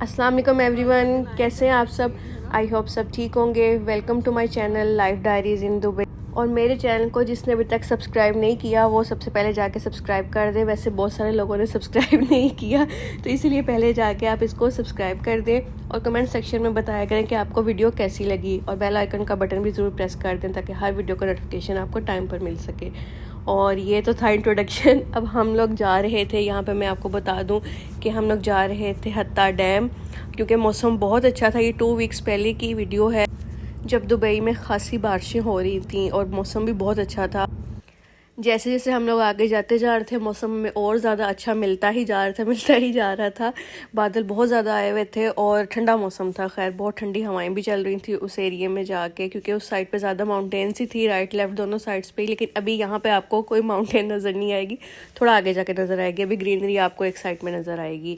अस्सलाम वालेकुम एवरीवन, कैसे हैं आप सब। आई होप सब ठीक होंगे। Welcome to my channel life diaries in Dubai. और मेरे चैनल को जिसने अभी तक सब्सक्राइब नहीं किया वो सबसे पहले जाके सब्सक्राइब कर दें। वैसे बहुत सारे लोगों ने सब्सक्राइब नहीं किया तो इसलिए पहले जाके आप इसको सब्सक्राइब कर दें और कमेंट सेक्शन में बताया करें कि आपको वीडियो कैसी लगी, और बेल आइकन का बटन भी ज़रूर प्रेस कर दें ताकि हर वीडियो का नोटिफिकेशन आपको टाइम पर मिल सके। और ये तो था इंट्रोडक्शन। अब हम लोग जा रहे थे, यहाँ पे मैं आपको बता दूं कि हम लोग जा रहे थे हत्ता डैम, क्योंकि मौसम बहुत अच्छा था। ये 2 वीक्स पहले की वीडियो है जब दुबई में खासी बारिशें हो रही थी और मौसम भी बहुत अच्छा था। जैसे जैसे हम लोग आगे जाते जा रहे थे मौसम में और ज़्यादा अच्छा मिलता ही जा रहा था। बादल बहुत ज़्यादा आए हुए थे और ठंडा मौसम था। खैर बहुत ठंडी हवाएं भी चल रही थी उस एरिया में जाके, क्योंकि उस साइड पे ज़्यादा माउंटेन्स ही थी, राइट लेफ्ट दोनों साइड्स पे। लेकिन अभी यहाँ पे आपको कोई माउंटेन नज़र नहीं आएगी, थोड़ा आगे जाके नज़र आएगी। अभी ग्रीनरी आपको एक साइड में नज़र आएगी।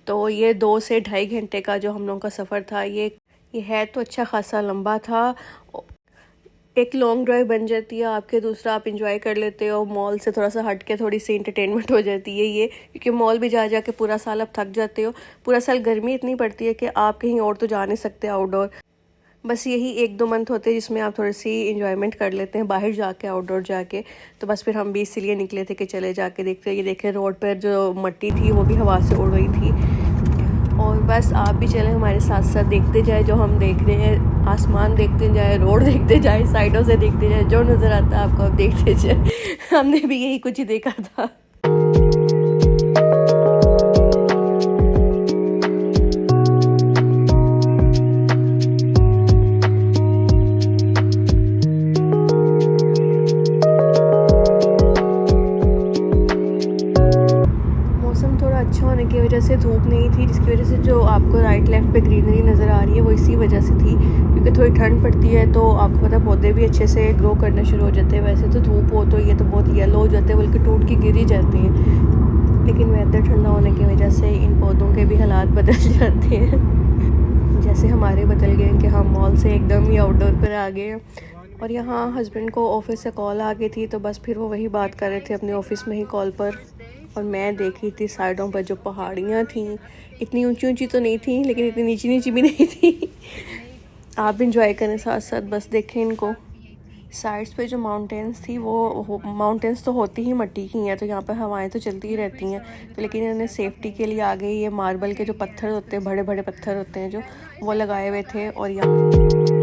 तो ये 2 से ढाई घंटे का जो हम लोगों का सफ़र था, ये है तो अच्छा खासा लंबा था। एक लॉन्ग ड्राइव बन जाती है आपके, दूसरा आप इंजॉय कर लेते हो। मॉल से थोड़ा सा हट के थोड़ी सी इंटरटेनमेंट हो जाती है ये, क्योंकि मॉल भी जा के पूरा साल आप थक जाते हो। पूरा साल गर्मी इतनी पड़ती है कि आप कहीं और तो जा नहीं सकते आउटडोर। बस यही 1-2 मंथ होते हैं जिसमें आप थोड़ी सी इंजॉयमेंट कर लेते हैं बाहर जाके, आउटडोर जाके। तो बस फिर हम भी इसीलिए निकले थे कि चले जाके देखते। ये देखें रोड पर जो मिट्टी थी वो भी हवा से उड़ रही थी। और बस आप भी चलें हमारे साथ साथ, देखते जाए जो हम देख रहे हैं। आसमान देखते जाए, रोड देखते जाए, साइडों से देखते जाए, जो नज़र आता है आपको आप देखते जाए। हमने भी यही कुछ ही देखा था। अच्छा होने की वजह से धूप नहीं थी, जिसकी वजह से जो आपको राइट लेफ्ट पे ग्रीनरी नज़र आ रही है वो इसी वजह से थी, क्योंकि थोड़ी ठंड पड़ती है तो आपको पता पौधे भी अच्छे से ग्रो करना शुरू हो जाते हैं। वैसे तो धूप हो तो ये तो बहुत येलो हो जाते हैं, बल्कि टूट के गिर ही जाते हैं। लेकिन वेदर ठंडा होने की वजह से इन पौधों के भी हालात बदल जाते हैं। जैसे हमारे बदल गए कि हम मॉल से एकदम ही आउटडोर पर आ गए। और यहाँ हस्बैंड को ऑफिस से कॉल आ गई थी, तो बस फिर वो वही बात कर रहे थे अपने ऑफिस में ही कॉल पर। और मैं देख रही थी साइडों पर जो पहाड़ियाँ थी, इतनी ऊंची ऊंची तो नहीं थी लेकिन इतनी नीची नीची भी नहीं थी। आप भी इंजॉय करें साथ साथ, बस देखें इनको। साइड्स पे जो माउंटेन्स थी वो माउंटेन्स तो होती ही मिट्टी की हैं, तो यहाँ पर हवाएं तो चलती ही रहती हैं। तो लेकिन इन्होंने सेफ्टी के लिए आगे ये मार्बल के जो पत्थर होते हैं, बड़े बड़े पत्थर होते हैं जो, वो लगाए हुए थे। और यहाँ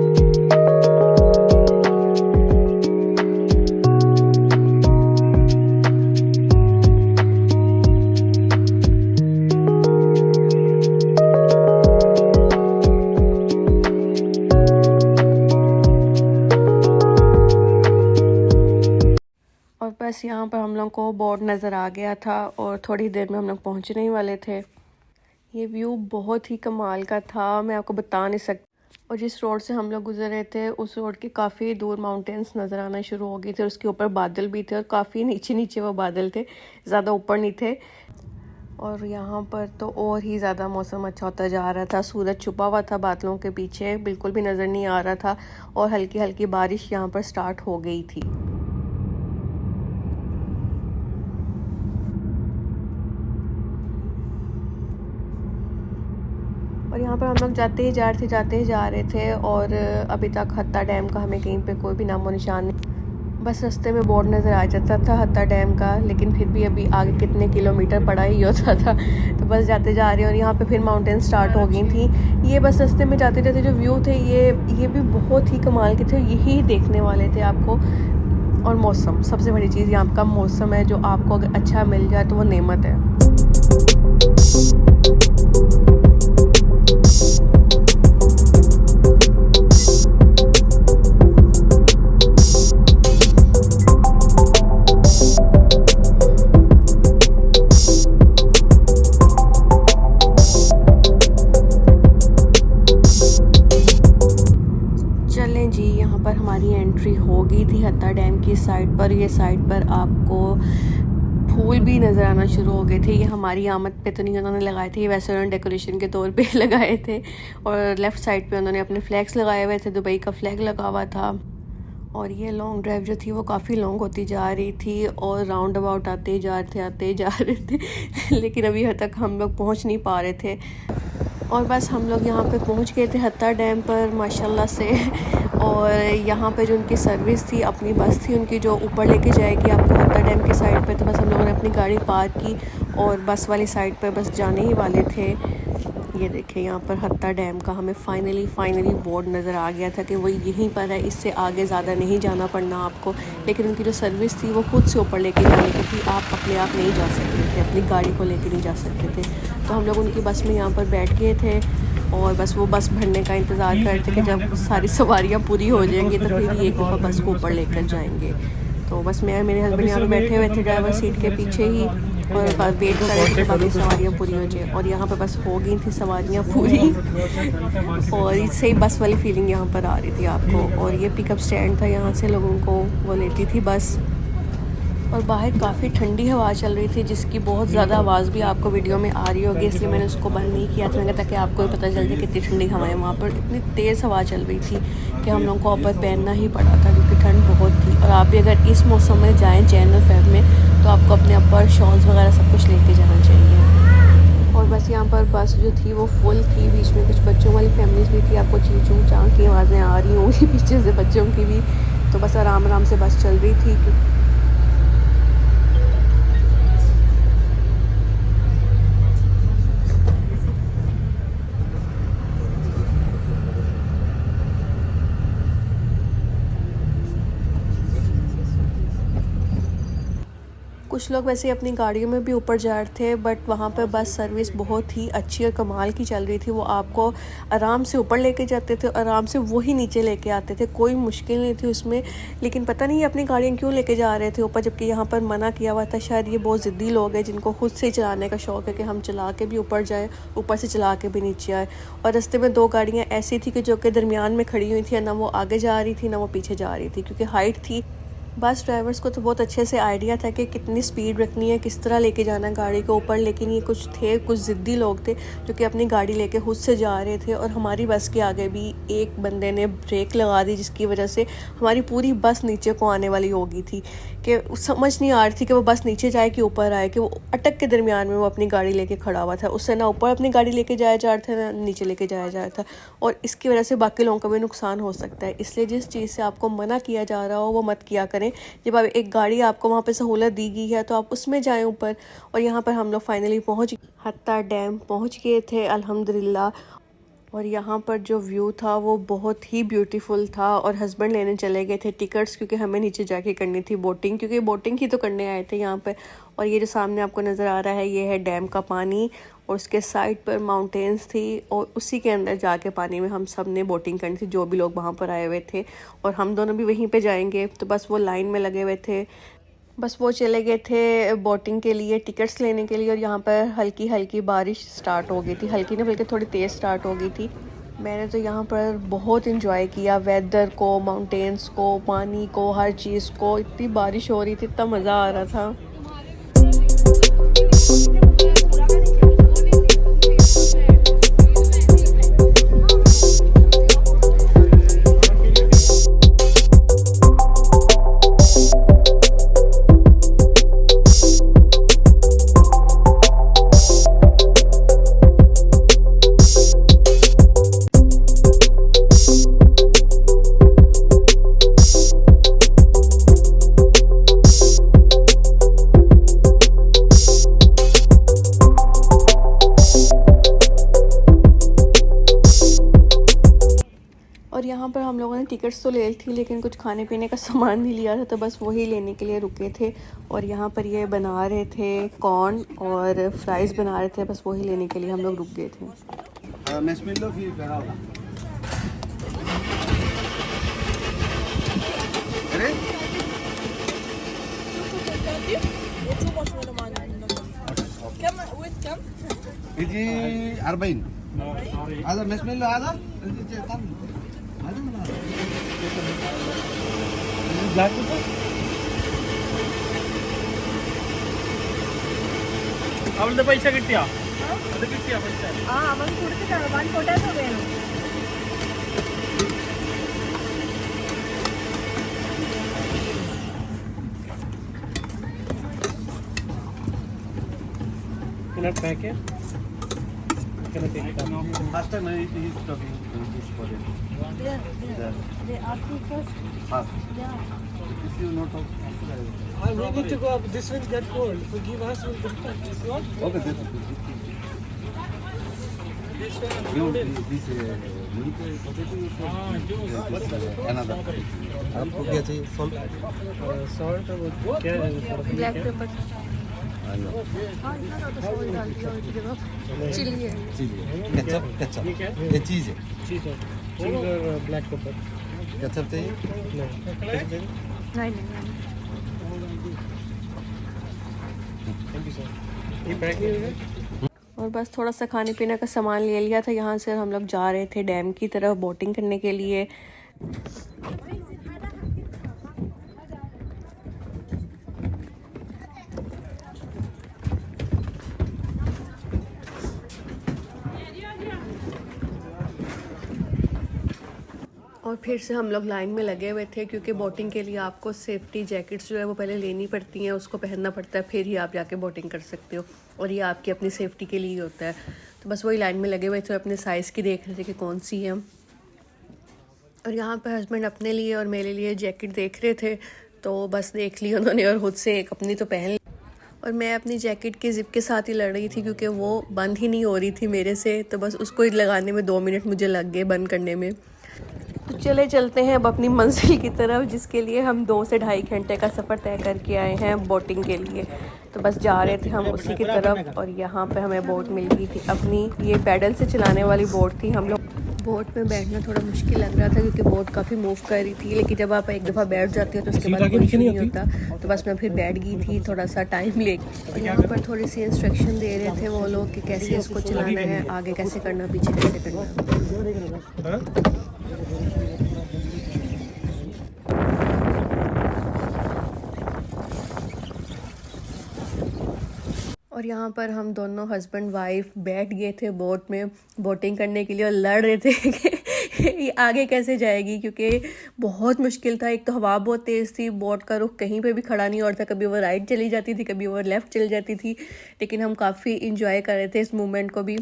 और बस यहाँ पर हम लोग को बोर्ड नज़र आ गया था और थोड़ी देर में हम लोग पहुँचने ही वाले थे। ये व्यू बहुत ही कमाल का था, मैं आपको बता नहीं सकती। और जिस रोड से हम लोग गुजर रहे थे उस रोड के काफ़ी दूर माउंटेन्स नज़र आना शुरू हो गए थे। उसके ऊपर बादल भी थे और काफ़ी नीचे नीचे वो बादल थे, ज़्यादा ऊपर नहीं थे। और यहाँ पर तो और ही ज़्यादा मौसम अच्छा होता जा रहा था। सूरज छुपा हुआ था बादलों के पीछे, बिल्कुल भी नज़र नहीं आ रहा था। और हल्की हल्की बारिश यहाँ पर स्टार्ट हो गई थी। और यहाँ पर हम लोग जाते ही जा रहे थे और अभी तक हत्ता डैम का हमें कहीं पे कोई भी नामो निशान नहीं। बस रास्ते में बोर्ड नज़र आ जाता था हत्ता डैम का, लेकिन फिर भी अभी आगे कितने किलोमीटर पड़ा ही होता था। तो बस जाते जा रहे हैं। और यहाँ पे फिर माउंटेन स्टार्ट हो गई थी। ये बस रास्ते में जाते जाते जो व्यू थे ये भी बहुत ही कमाल के थे, यही देखने वाले थे आपको। और मौसम, सबसे बड़ी चीज़ यहाँ का मौसम है, जो आपको अगर अच्छा मिल जाए तो वो नेमत है। जी यहाँ पर हमारी एंट्री हो गई थी हत्ता डैम की साइड पर। ये साइड पर आपको फूल भी नज़र आना शुरू हो गए थे। ये हमारी आमद पे तो नहीं उन्होंने लगाए थे, ये वैसे उन्होंने डेकोरेशन के तौर पे लगाए थे। और लेफ़्ट साइड पे उन्होंने अपने फ्लैग्स लगाए हुए थे, दुबई का फ्लैग लगा हुआ था। और ये लॉन्ग ड्राइव जो थी वो काफ़ी लॉन्ग होती जा रही थी और राउंड अबाउट आते ही जा रहे थे लेकिन अभी तक हम लोग पहुँच नहीं पा रहे थे। और बस हम लोग यहाँ पे पहुँच गए थे हत्ता डैम पर माशाल्लाह से। और यहाँ पे जो उनकी सर्विस थी, अपनी बस थी उनकी जो ऊपर लेके जाएगी आपको हत्ता डैम की साइड पे। तो बस हम लोगों ने अपनी गाड़ी पार्क की और बस वाली साइड पर बस जाने ही वाले थे। ये देखें यहाँ पर हत्ता डैम का हमें फाइनली बोर्ड नज़र आ गया था कि वो यहीं पर है, इससे आगे ज़्यादा नहीं जाना पड़ना आपको। लेकिन उनकी जो सर्विस थी वो खुद से ऊपर लेके जाने की थी, आप अपने आप नहीं जा सकते थे, अपनी गाड़ी को लेके नहीं जा सकते थे। तो हम लोग उनकी बस में यहाँ पर बैठ गए थे और बस वो बस भरने का इंतज़ार करते कि जब सारी सवारियाँ पूरी हो जाएंगी तो फिर एक दफ़ा बस को ऊपर लेकर जाएंगे। तो बस मैं मेरे हस्बैंड यहाँ पे बैठे हुए थे ड्राइवर सीट के पीछे ही और बस वेट कर रहे थे कि बाकी सवारियाँ पूरी हो जाए। और यहाँ पे बस हो गई थी सवारियाँ पूरी और इससे ही बस वाली फीलिंग यहाँ पर आ रही थी आपको। और ये पिकअप स्टैंड था, यहाँ से लोगों को वो लेती थी बस। और बाहर काफ़ी ठंडी हवा चल रही थी जिसकी बहुत ज़्यादा आवाज़ भी आपको वीडियो में आ रही होगी, इसलिए मैंने उसको बंद नहीं किया था ताकि आपको भी पता चल जाए कितनी ठंडी हवाएं वहाँ पर। इतनी तेज़ हवा चल रही थी कि हम लोगों को अपर पहनना ही पड़ा था क्योंकि ठंड बहुत थी। और आप भी अगर इस मौसम में जाएँ जनवरी फेब में तो आपको अपने अपर शॉल्स वगैरह सब कुछ लेके जाना चाहिए। और बस यहाँ पर बस जो थी वो फुल थी, बीच में कुछ बच्चों वाली फैमिलीज़ भी थी, आपको चीं चूं चां की आवाज़ें आ रही होंगी पीछे से बच्चों की भी। तो बस आराम से बस चल रही थी। कुछ लोग वैसे अपनी गाड़ियों में भी ऊपर जा रहे थे, बट वहाँ पर बस सर्विस बहुत ही अच्छी और कमाल की चल रही थी। वो आपको आराम से ऊपर लेके जाते थे, आराम से वही नीचे लेके आते थे, कोई मुश्किल नहीं थी उसमें। लेकिन पता नहीं अपनी गाड़ियाँ क्यों लेके जा रहे थे ऊपर, जबकि यहाँ पर मना किया हुआ था। शायद ये बहुत ज़िद्दी लोग हैं जिनको खुद से चलाने का शौक़ है कि हम चला के भी ऊपर जाएँ, ऊपर से चला के भी नीचे आए। और रास्ते में 2 गाड़ियाँ ऐसी थी कि जो कि दरमियान में खड़ी हुई थी, ना वो आगे जा रही थी ना वो पीछे जा रही थी, क्योंकि हाइट थी। बस ड्राइवर्स को तो बहुत अच्छे से आइडिया था कि कितनी स्पीड रखनी है, किस तरह लेके जाना है गाड़ी को ऊपर। लेकिन ये कुछ ज़िद्दी लोग थे जो कि अपनी गाड़ी लेके खुद से जा रहे थे। और हमारी बस के आगे भी एक बंदे ने ब्रेक लगा दी जिसकी वजह से हमारी पूरी बस नीचे को आने वाली हो गई थी कि समझ नहीं आ रही थी कि वो बस नीचे जाए कि ऊपर आए, कि वो अटक के दरमियान में वो अपनी गाड़ी लेके खड़ा हुआ था। उससे ना ऊपर अपनी गाड़ी लेके जाया जा रहा था ना नीचे लेके जाया जा रहा था, और इसकी वजह से बाकी लोगों का भी नुकसान हो सकता है। इसलिए जिस चीज़ से आपको मना किया जा रहा हो वो मत किया करें। जब आप एक गाड़ी आपको वहाँ पे सहूलत दी गई है तो आप उसमें जाएं ऊपर। और यहाँ पर हम लोग फाइनली हत्ता डैम पहुँच गए थे अल्हम्दुलिल्लाह। और यहाँ पर जो व्यू था वो बहुत ही ब्यूटीफुल था। और हस्बैंड लेने चले गए थे टिकट्स, क्योंकि हमें नीचे जाके करनी थी बोटिंग, क्योंकि बोटिंग ही तो करने आए थे यहाँ पे। और ये जो सामने आपको नज़र आ रहा है ये है डैम का पानी, और उसके साइड पर माउंटेन्स थी, और उसी के अंदर जाके पानी में हम सब ने बोटिंग करनी थी जो भी लोग वहाँ पर आए हुए थे। और हम दोनों भी वहीं पे जाएंगे, तो बस वो लाइन में लगे हुए थे। बस वो चले गए थे बोटिंग के लिए टिकट्स लेने के लिए। और यहाँ पर हल्की हल्की बारिश स्टार्ट हो गई थी, हल्की नहीं बल्कि थोड़ी तेज़ स्टार्ट हो गई थी। मैंने तो यहाँ पर बहुत इंजॉय किया, वेदर को, माउंटेन्स को, पानी को, हर चीज़ को। इतनी बारिश हो रही थी, इतना मज़ा आ रहा था। और यहाँ पर हम लोगों ने टिकट्स तो ले ली थी, लेकिन कुछ खाने पीने का सामान नहीं लिया था, तो बस वही लेने के लिए रुके थे। और यहाँ पर ये बना रहे थे कॉर्न और फ्राइज़ बना रहे थे, बस वही लेने के लिए हम लोग रुक गए थे। അവളുടെ പൈസ കിട്ടിയാ അത് കിട്ടിയാ പൈസ അവൻ കൊടുത്തിട്ടാണ് 1 പൊട്ടാറ്റോ വേണം. Packet Can I take it up? First time he's talking English for it. They ask me first. First. Yeah. If you not talk, We need to go up. This will get cold. Forgive us. We'll come back. This one? okay, this This one. you this military potato you put another. आपको क्या चाहिए? Salt. Salt और क्या है? Black pepper I know. हाँ इतना ज़्यादा salt डाल दिया और जगह चिली है चीज़ केचप केचप ये क्या है? ये चीज़ है चीज और ब्लैक पेपर केचप चाहिए नहीं थैंक यू सर ये पैक नहीं होगा और बस थोड़ा सा खाने पीने का सामान ले लिया था। यहाँ से हम लोग जा रहे थे डैम की तरफ बोटिंग करने के लिए। और फिर से हम लोग लाइन में लगे हुए थे क्योंकि बोटिंग के लिए आपको सेफ्टी जैकेट्स जो है वो पहले लेनी पड़ती हैं, उसको पहनना पड़ता है, फिर ही आप जाके बोटिंग कर सकते हो और ये आपकी अपनी सेफ्टी के लिए ही होता है। तो बस वही लाइन में लगे हुए थे, अपने साइज़ की देख रहे थे कि कौन सी है। और यहाँ पर हस्बैंड अपने लिए और मेरे लिए जैकेट देख रहे थे, तो बस देख ली उन्होंने और खुद से एक अपनी तो पहन ली। और मैं अपनी जैकेट के ज़िप के साथ ही लड़ रही थी क्योंकि वो बंद ही नहीं हो रही थी मेरे से, तो बस उसको ही लगाने में 2 मिनट मुझे लग गए बंद करने में। तो चले चलते हैं अब अपनी मंजिल की तरफ, जिसके लिए हम 2 से ढाई घंटे का सफ़र तय करके आए हैं बोटिंग के लिए। तो बस जा रहे थे हम उसी की तरफ और यहाँ पे हमें बोट मिल गई थी अपनी। ये पैडल से चलाने वाली बोट थी। हम लोग बोट में बैठना थोड़ा मुश्किल लग रहा था क्योंकि बोट काफ़ी मूव कर रही थी, लेकिन जब आप एक दफ़ा बैठ जाते हो तो उसके बाद कोई इशू नहीं होता। तो बस मैं फिर बैठ गई थी थोड़ा सा टाइम लेके। और यहाँ पर थोड़ी सी इंस्ट्रक्शन दे रहे थे वो लोग कि कैसे इसको चलाना है, आगे कैसे करना, पीछे कैसे करना। और यहाँ पर हम दोनों हस्बैंड वाइफ बैठ गए थे बोट में बोटिंग करने के लिए और लड़ रहे थे कि ये आगे कैसे जाएगी, क्योंकि बहुत मुश्किल था। एक तो हवा बहुत तेज़ थी, बोट का रुख कहीं पे भी खड़ा नहीं हो रहा था, कभी वो राइट चली जाती थी, कभी वो लेफ़्ट चली जाती थी, लेकिन हम काफ़ी इंजॉय कर रहे थे इस मोमेंट को भी।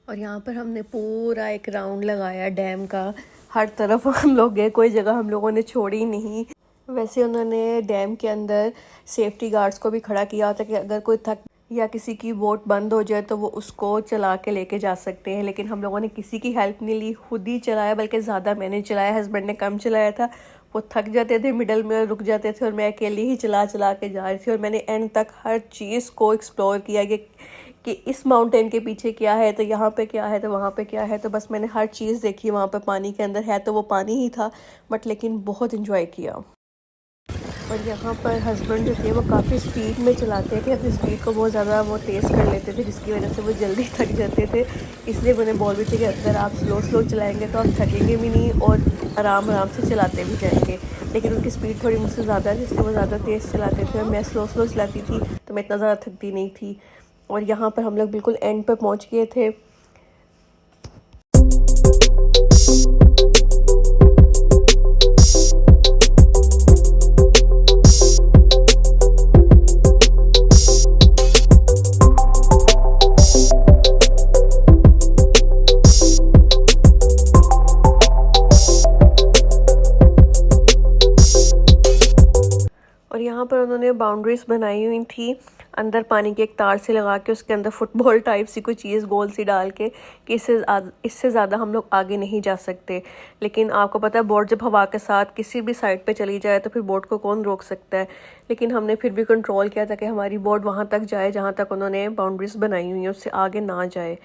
और यहाँ पर हमने पूरा एक राउंड लगाया डैम का, हर तरफ हम लोग गए, कोई जगह हम लोगों ने छोड़ी नहीं। वैसे उन्होंने डैम के अंदर सेफ्टी गार्ड्स को भी खड़ा किया होता कि अगर कोई थक या किसी की बोट बंद हो जाए तो वो उसको चला के लेके जा सकते हैं, लेकिन हम लोगों ने किसी की हेल्प नहीं ली, खुद ही चलाया, बल्कि ज़्यादा मैंने चलाया, हस्बैंड ने कम चलाया था। वो थक जाते थे मिडल में और रुक जाते थे और मैं अकेली ही चला के जा रही थी। और मैंने एंड तक हर चीज़ को एक्सप्लोर किया कि इस माउंटेन के पीछे क्या है, तो यहाँ पे क्या है, तो वहाँ पे क्या है। तो बस मैंने हर चीज़ देखी। वहाँ पे पानी के अंदर है तो वो पानी ही था, बट लेकिन बहुत इन्जॉय किया। और यहाँ पर हस्बैंड जो थे वो काफ़ी स्पीड में चलाते थे, अपनी स्पीड को बहुत ज़्यादा वो तेज़ कर लेते थे, जिसकी वजह से वो जल्दी थक जाते थे। इसलिए मैंने बोल भी थी कि अगर आप स्लो चलाएँगे तो आप थकेंगे भी नहीं और आराम से चलाते भी जाएंगे। लेकिन उनकी स्पीड थोड़ी मुझसे ज़्यादा है, जिससे वो ज़्यादा तेज़ चलाते थे और मैं स्लो चलाती थी, तो मैं इतना ज़्यादा थकती नहीं थी। और यहाँ पर हम लोग बिल्कुल एंड पर पहुँच गए थे। और यहाँ पर उन्होंने बाउंड्रीज बनाई हुई थी अंदर पानी के एक तार से लगा के, उसके अंदर फुटबॉल टाइप सी कोई चीज़ गोल सी डाल के कि इससे ज़्यादा हम लोग आगे नहीं जा सकते। लेकिन आपको पता है बोट जब हवा के साथ किसी भी साइड पे चली जाए तो फिर बोट को कौन रोक सकता है। लेकिन हमने फिर भी कंट्रोल किया था कि हमारी बोट वहाँ तक जाए जहाँ तक उन्होंने बाउंड्रीज बनाई हुई हैं, उससे आगे ना जाए।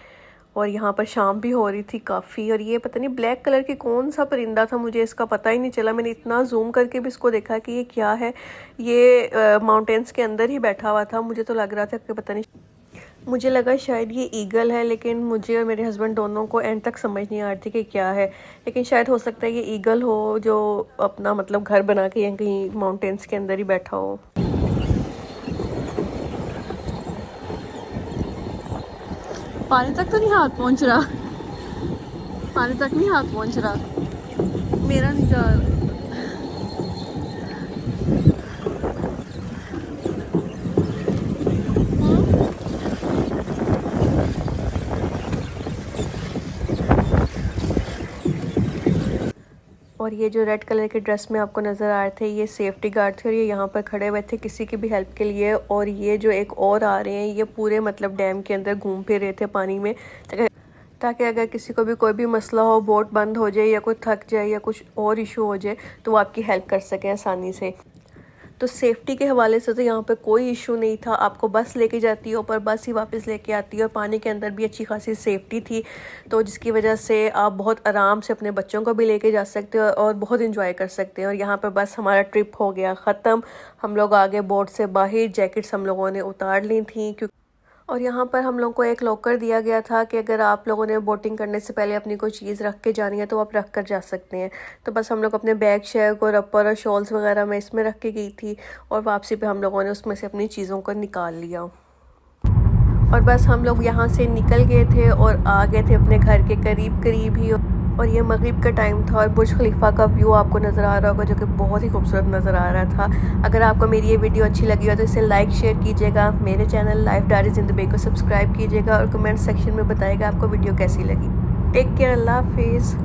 और यहाँ पर शाम भी हो रही थी काफ़ी। और ये पता नहीं ब्लैक कलर की कौन सा परिंदा था, मुझे इसका पता ही नहीं चला। मैंने इतना जूम करके भी इसको देखा कि ये क्या है। ये माउंटेन्स के अंदर ही बैठा हुआ था, मुझे तो लग रहा था कि पता नहीं मुझे लगा शायद ये ईगल है, लेकिन मुझे और मेरे हस्बैंड दोनों को एंड तक समझ नहीं आ रही थी कि क्या है। लेकिन शायद हो सकता है ये ईगल हो जो अपना मतलब घर बना के या कहीं माउंटेन्स के अंदर ही बैठा हो। पानी तक तो नहीं हाथ पहुंच रहा, पानी तक नहीं हाथ पहुंच रहा, मेरा नहीं जा रहा। और ये जो रेड कलर के ड्रेस में आपको नज़र आ रहे थे ये सेफ्टी गार्ड थे और ये यहाँ पर खड़े हुए थे किसी की भी हेल्प के लिए। और ये जो एक और आ रहे हैं ये पूरे मतलब डैम के अंदर घूम फिर रहे थे पानी में, ताकि अगर किसी को भी कोई भी मसला हो, बोट बंद हो जाए या कोई थक जाए या कुछ और इशू हो जाए तो वो आपकी हेल्प कर सकें आसानी से। तो सेफ्टी के हवाले से तो यहाँ पे कोई इशू नहीं था, आपको बस लेके जाती है ऊपर, बस ही वापस लेके आती है और पानी के अंदर भी अच्छी खासी सेफ्टी थी, तो जिसकी वजह से आप बहुत आराम से अपने बच्चों को भी लेके जा सकते हो और बहुत इंजॉय कर सकते हैं। और यहाँ पे बस हमारा ट्रिप हो गया ख़त्म, हम लोग आगे बोट से बाहर, जैकेट्स हम लोगों ने उतार ली थी क्योंकि और यहाँ पर हम लोग को एक लॉकर दिया गया था कि अगर आप लोगों ने बोटिंग करने से पहले अपनी कोई चीज़ रख के जानी है तो आप रख कर जा सकते हैं। तो बस हम लोग अपने बैग शैग और रबर और शॉल्स वगैरह मैं इसमें रख के गई थी और वापसी पे हम लोगों ने उसमें से अपनी चीज़ों को निकाल लिया। और बस हम लोग यहाँ से निकल गए थे और आ गए थे अपने घर के करीब करीब ही। और ये मगरिब का टाइम था और बुर्ज खलीफा का व्यू आपको नज़र आ रहा होगा जो कि बहुत ही खूबसूरत नज़र आ रहा था। अगर आपको मेरी ये वीडियो अच्छी लगी हो तो इसे लाइक शेयर कीजिएगा, मेरे channel life diaries in Dubai को सब्सक्राइब कीजिएगा और कमेंट सेक्शन में बताइएगा आपको वीडियो कैसी लगी। टेक केयर, अल्लाह हाफिज़।